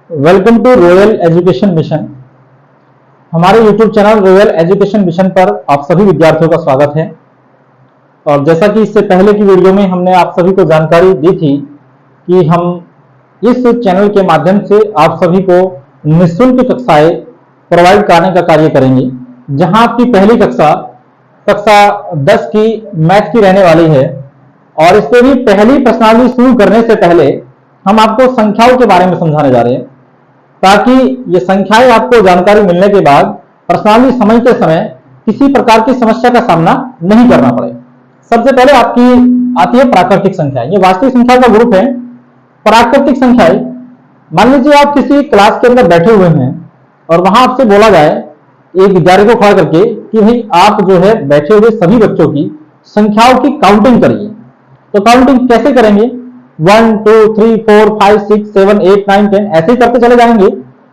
Welcome to Royal Education Mission. हमारे YouTube channel Royal Education Mission पर आप सभी विद्यार्थियों का स्वागत है। और जैसा कि इससे पहले की वीडियो में हमने आप सभी को जानकारी दी थी कि हम इस चैनल के माध्यम से आप सभी को निःशुल्क कक्षाएं प्रोवाइड कराने का कार्य करेंगे। जहां आपकी पहली कक्षा 10 की मैथ की रहने वाली है। और इससे भी पहली प्रश्नावली शुरू करने से पहले हम आपको संख्याओं के बारे में समझाने जा रहे हैं, ताकि ये संख्याएं आपको जानकारी मिलने के बाद प्रश्नावली समझते समय किसी प्रकार की समस्या का सामना नहीं करना पड़े। सबसे पहले आपकी आती है प्राकृतिक संख्याएं। ये वास्तविक संख्या का ग्रुप है। प्राकृतिक संख्याएं, मान लीजिए आप किसी क्लास के अंदर बैठे हुए हैं और वहां आपसे बोला जाए एक विद्यार्थी को खड़ा करके कि भाई आप जो है बैठे हुए सभी बच्चों की संख्याओं की काउंटिंग करिए। तो काउंटिंग कैसे करेंगे? 1 2 3 4 5 6 7 8 9 10 ऐसे ही करते चले जाएंगे।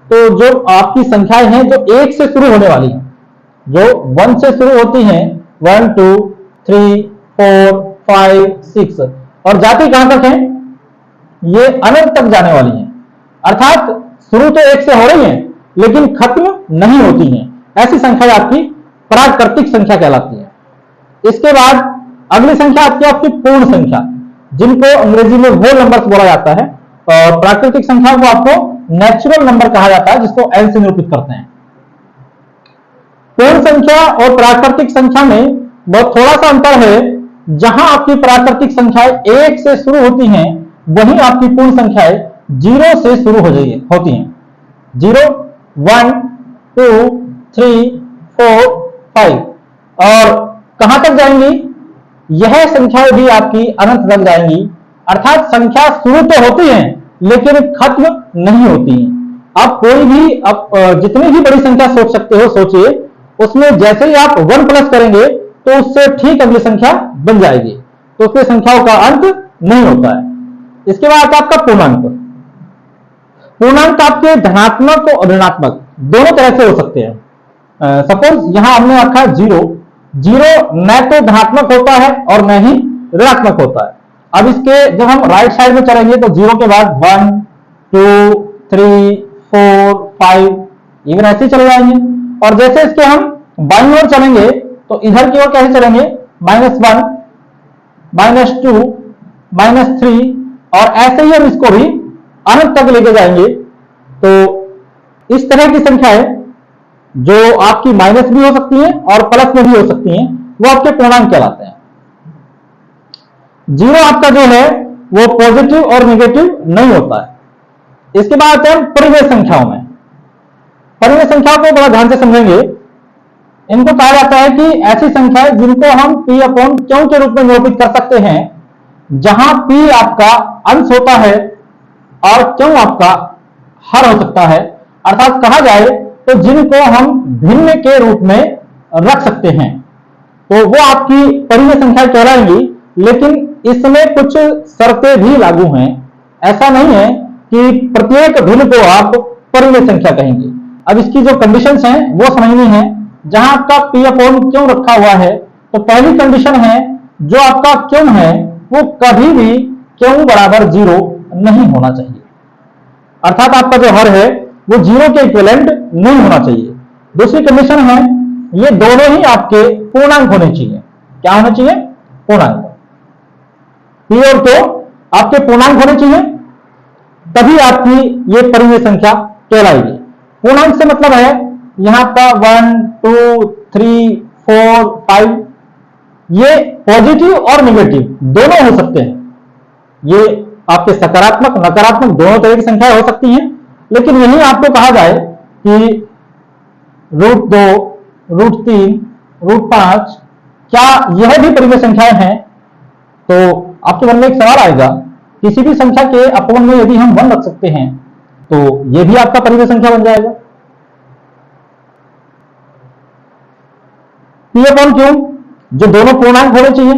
तो जो आपकी संख्याएं हैं जो 1 से शुरू होने वाली हैं, जो 1 से शुरू होती हैं, 1 2 3 4 5 6 और जाती कहां तक है? ये अनंत तक जाने वाली हैं। अर्थात शुरू तो 1 से हो रही हैं लेकिन खत्म नहीं होती हैं। ऐसी संख्या आपकी प्राकृतिक संख्या कहलाती है। इसके बाद अगली संख्या आती है आपकी पूर्ण संख्या, जिनको अंग्रेजी में होल नंबर्स बोला जाता है। और प्राकृतिक संख्या को आपको नेचुरल नंबर कहा जाता है, जिसको एन से निरूपित करते हैं। पूर्ण संख्या और प्राकृतिक संख्या में बहुत थोड़ा सा अंतर है। जहां आपकी प्राकृतिक संख्याएं 1 से शुरू होती हैं, वहीं आपकी पूर्ण संख्याएं 0 से शुरू होती हैं। 0 1 2 3 4 5 और कहां तक जाएंगी? यह संख्याएं भी आपकी अनंत तक जाएंगी। अर्थात संख्या शुरू तो होती है लेकिन खत्म नहीं होती है। आप कोई भी जितनी भी बड़ी संख्या सोच सकते हो सोचिए, उसमें जैसे ही आप 1 प्लस करेंगे तो उससे ठीक अगली संख्या बन जाएगी। तो उसमें संख्याओं का अंत नहीं होता है। इसके बाद आपका पूर्णांक। पूर्णांक आपके धनात्मक और ऋणात्मक दोनों तरह से हो सकते हैं। सपोज यहां हमने रखा है 0 न तो धनात्मक होता है और न ही ऋणात्मक होता है। अब इसके जब हम राइट साइड में चलेंगे तो 0 के बाद 1 2 3 4 5 इवन ऐसे चले जाएंगे। और जैसे इसके हम बाईं ओर चलेंगे तो इधर की ओर कैसे चलेंगे? -1 -2 -3 और ऐसे ही हम इसको भी अनंत तक लेके जाएंगे। तो इस तरह की संख्याएं जो आपकी माइनस भी हो सकती हैं और प्लस में भी हो सकती हैं, वो आपके पूर्णांक कहलाते हैं। 0 आपका जो है वो पॉजिटिव और नेगेटिव नहीं होता है। इसके बाद आते हैं परिमेय संख्याओं में। परिमेय संख्याओं को बड़ा ध्यान से समझेंगे। इनको कहा जाता है कि ऐसी संख्याएं जिनको हम p अपॉन क्यू के रूप में निरूपित कर सकते हैं, जहां p आपका अंश होता है और क्यू आपका हर हो सकता है। अर्थात कहा जाए तो जिनको हम भिन्न के रूप में रख सकते हैं, तो वो आपकी परिमेय संख्या कहलाएंगी। लेकिन इसमें कुछ शर्तें भी लागू हैं। ऐसा नहीं है कि प्रत्येक भिन्न को आप परिमेय संख्या कहेंगे। अब इसकी जो कंडीशंस हैं वो समझनी है। जहां आपका p अपॉन क्यू रखा हुआ है, तो पहली कंडीशन है जो आपका क्यू है वो कभी भी क्यू बराबर 0 नहीं होना चाहिए। अर्थात आपका जो हर है वो 0 के इक्विवेलेंट नहीं होना चाहिए। दूसरी कंडीशन है ये दोनों ही आपके पूर्णांक होने चाहिए। क्या होना चाहिए? पूर्णांक। p और q आपके पूर्णांक होने चाहिए, तभी आपकी ये परिमेय संख्या कहलाएगी। पूर्णांक से मतलब है यहां का 1 2 3 4 5 ये पॉजिटिव और नेगेटिव दोनों हो सकते हैं। ये आपके सकारात्मक नकारात्मक दोनों तरह की संख्या हो सकती हैं। लेकिन यही आपको कहा जाए कि √2 √3 √5 क्या यह भी परिमेय संख्याएं हैं? तो आपके मन में एक सवाल आएगा, किसी भी संख्या के अपवन में यदि हम 1 रख सकते हैं तो यह भी आपका परिमेय संख्या बन जाएगा। p अपॉन क्यू जो दोनों पूर्णांक होने चाहिए।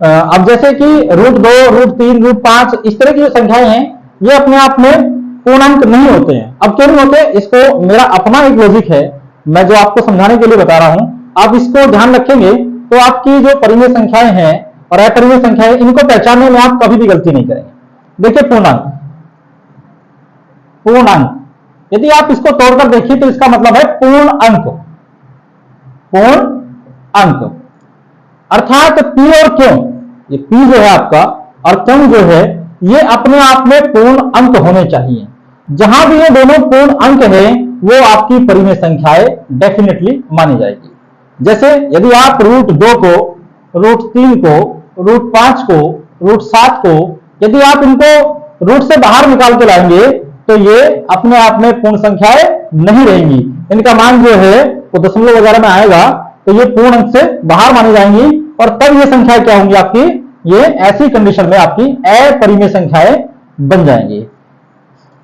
अब जैसे कि √2 √3 √5 इस तरह की जो संख्याएं हैं ये अपने आप में पूर्णांक नहीं होते हैं। अब क्यों नहीं होते? इसको मेरा अपना एक लॉजिक है, मैं जो आपको समझाने के लिए बता रहा हूं। आप इसको ध्यान रखेंगे तो आपकी जो परिमेय संख्याएं हैं और अपरिमेय संख्याएं, इनको पहचानने में आप कभी भी गलती नहीं करेंगे। देखिए पूर्णांक यदि आप इसको तोड़कर देखिए तो इसका मतलब है पूर्ण अंक, पूर्ण अंक। अर्थात पी और क्यों, ये पी जो है आपका और क्यों जो है ये अपने आप में पूर्ण अंक होने चाहिए। जहां भी ये दोनों पूर्ण अंक है वो आपकी परिमेय संख्याएं डेफिनेटली मानी जाएगी। जैसे यदि आप √2 को, √3 को, √5 को, √7 को यदि आप इनको रूट से बाहर निकाल के लाएंगे तो ये अपने आप में पूर्ण संख्याएं नहीं रहेंगी। इनका मान जो है वो दशमलव वगैरह में आएगा तो ये पूर्ण अंक से बाहर मानी जाएंगी और तब ये संख्याएं क्या होंगी आपकी, ये ऐसी कंडीशन में आपकी अपरिमेय संख्याएं बन जाएंगी।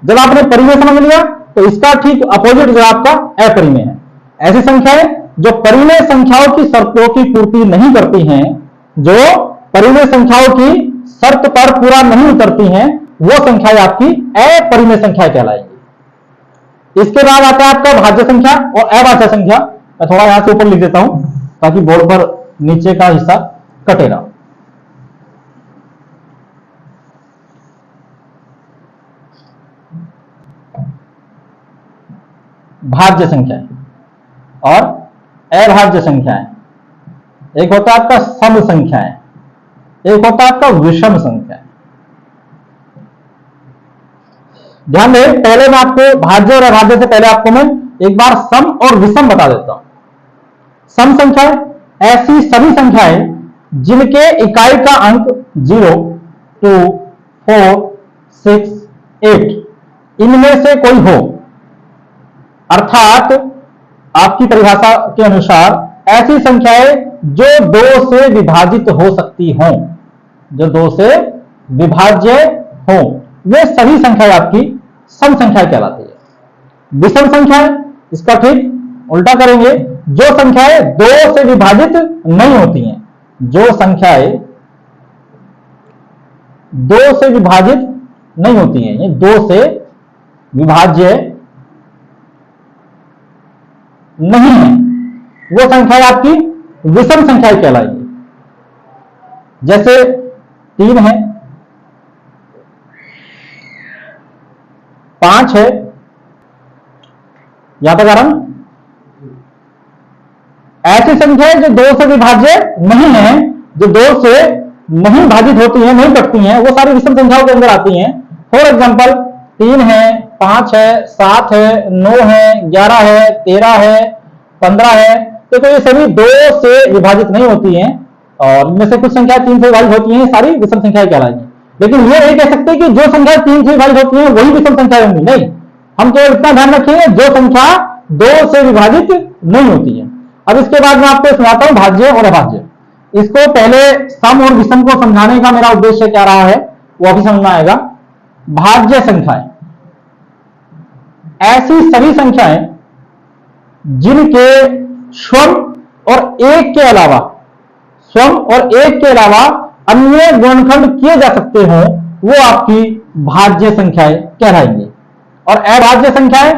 जब आपने परिमेय समझ लिया तो इसका ठीक अपोजिट जो आपका अपरिमेय है। ऐसी संख्याएं जो परिमेय संख्याओं की शर्तों की पूर्ति नहीं करती हैं, जो परिमेय संख्याओं की शर्त पर पूरा नहीं उतरती हैं, वो संख्याएं आपकी अपरिमेय संख्याएं कहलाएंगी। इसके बाद आता है आपका भाज्य संख्या और अभाज्य संख्या। मैं थोड़ा यहां से ऊपर लिख देता हूं ताकि बोर्ड पर नीचे का हिस्सा कटे ना। भाज्य संख्याएं और अभाज्य संख्याएं, एक होता है आपका सम संख्याएं, एक होता है आपका विषम संख्याएं। ध्यान दें, पहले मैं आपको भाज्य और अभाज्य से पहले आपको मैं एक बार सम और विषम बता देता हूं। सम संख्याएं ऐसी सभी संख्याएं जिनके इकाई का अंक 0, 2, 4, 6, 8 इनमें से कोई हो। अर्थात आपकी परिभाषा के अनुसार ऐसी संख्याएं जो 2 से विभाजित हो सकती हों, जो 2 से विभाज्य हों, वे सभी संख्याएं आपकी सम संख्याएं कहलाती है। विषम संख्याएं इसका ठीक उल्टा करेंगे, जो संख्याएं 2 से विभाजित नहीं होती हैं, जो संख्याएं 2 से विभाजित नहीं होती हैं, ये 2 से विभाज्य नहीं है, वो संख्याएं आपकी विषम संख्याएं कहलाएंगी। जैसे 3 है, 5 है, यहां तक आ रहा। ऐसी संख्याएं जो 2 से विभाज्य नहीं है, जो 2 से नहीं विभाजित होती हैं, नहीं कटती हैं, वो सारी विषम संख्याओं के अंदर आती हैं। फॉर एग्जांपल 3 है, 5 है, 7 है, 9 है, 11 है, 13 है, 15 है, तो ये सभी 2 से विभाजित नहीं होती हैं और इनमें से कुछ संख्याएं 3 से विभाजित होती हैं, सारी विषम संख्याएं कहलाएंगी। लेकिन ये नहीं कह सकते कि जो संख्या 3 से विभाजित होती है वही विषम संख्या होंगी, नहीं। हम तो इतना ध्यान रखेंगे जो संख्या 2 से विभाजित नहीं होती है। अब इसके बाद मैं आपको सुनाता हूं भाज्य और अभाज्य। इसको पहले सम और विषम को समझाने का मेरा उद्देश्य क्या रहा है वो अभी समझ में आएगा। भाज्य संख्याएं ऐसी सभी संख्याएं जिनके स्वयं और एक के अलावा, स्वयं और एक के अलावा अन्य गुणनखंड किए जा सकते हो, वो आपकी भाज्य संख्याएं कहलाएंगी। और अभाज्य संख्याएं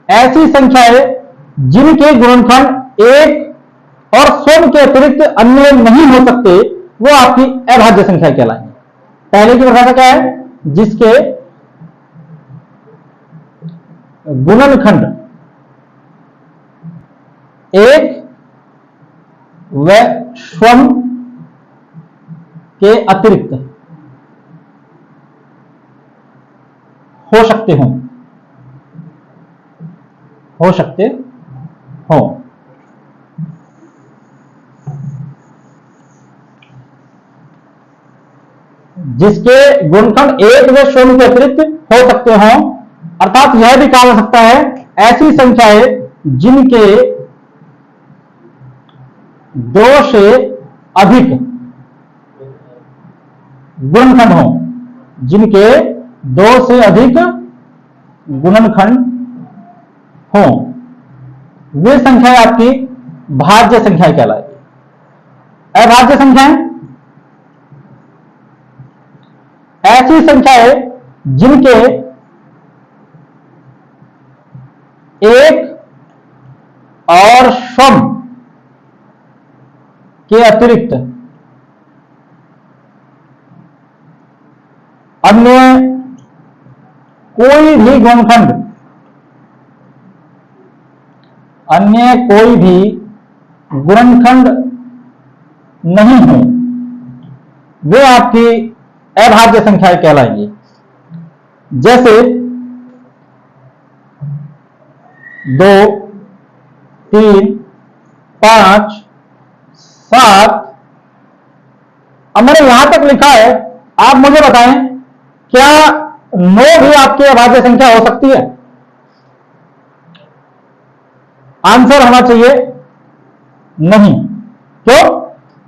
ऐसी संख्याएं जिनके गुणनखंड एक और स्वयं के अतिरिक्त अन्य नहीं हो सकते, वो आपकी अभाज्य संख्या कहलाएंगी। पहले की परिभाषा क्या है, जिसके गुणनखंड एक व स्वयं के अतिरिक्त हो सकते हो, जिसके गुणनखंड एक व स्वयं के अतिरिक्त हो सकते हो। अर्थात यह भी कहा जा सकता है ऐसी संख्याएं जिनके 2 से अधिक गुणनखंड हो, जिनके 2 से अधिक गुणनखंड हो, वे संख्याएं आपकी भाज्य संख्याएं कहलाएगी। अभाज्य संख्याएं ऐसी संख्याएं जिनके एक और स्वयं के अतिरिक्त अन्य कोई भी गुणनखंड, अन्य कोई भी गुणनखंड नहीं हो, वे आपकी अभाज्य संख्याएं कहलाएंगी। जैसे 2, 3, 5, 7। अब मैंने यहां तक लिखा है, आप मुझे बताएं क्या 9 भी आपकी अभाज्य संख्या हो सकती है? आंसर होना चाहिए नहीं। क्यों?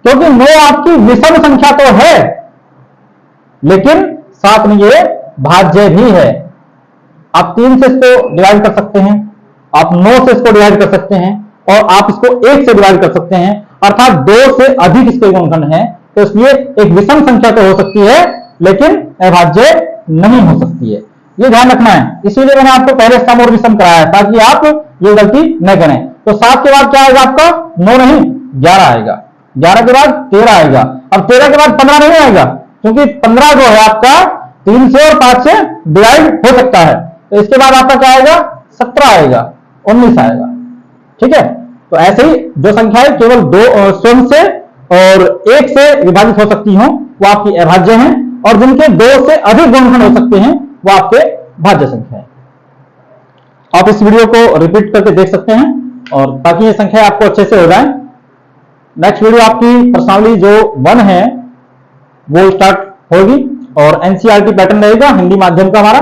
क्योंकि 9 आपकी विषम संख्या तो है, लेकिन साथ में ये भाज्य भी है। आप 3 से इसको डिवाइड कर सकते हैं, आप 9 से इसको डिवाइड कर सकते हैं, और आप इसको 1 से डिवाइड कर सकते हैं, अर्थात 2 से अधिक इसके गुणनखंड हैं। तो इसलिए एक विषम संख्या तो हो सकती है, लेकिन अभाज्य नहीं हो सकती है। ये ध्यान रखना है। इसीलिए मैंने आपको पहले सम और विषम कराया, ताकि आप ये गलती न करें। तो 7 के बाद क्या आएगा आपका? 9 नहीं, 11 आएगा। 11 के बाद 13 आएगा। अब 13 के बाद 15 नहीं आएगा, क्योंकि 15 जो है आपका 3 से और 5 से डिवाइड हो सकता है। तो इसके बाद आपका क्या आएगा? 17 आएगा, 19 आएगा। ठीक है? तो ऐसे ही जो संख्याएं केवल 2 स्वयं से और 1 से विभाजित हो सकती हो, वो आपकी अभाज्य हैं, और जिनके 2 से अधिक गुणनखंड हो सकते हैं, वो आपके भाज्य संख्या है। आप इस वीडियो को रिपीट करके देख सकते हैं, और ताकि ये संख्या आपको अच्छे से हो जाए। नेक्स्ट वीडियो आपकी प्रश्नावली जो 1 है वो स्टार्ट होगी, और एनसीईआरटी पैटर्न रहेगा, हिंदी माध्यम का हमारा।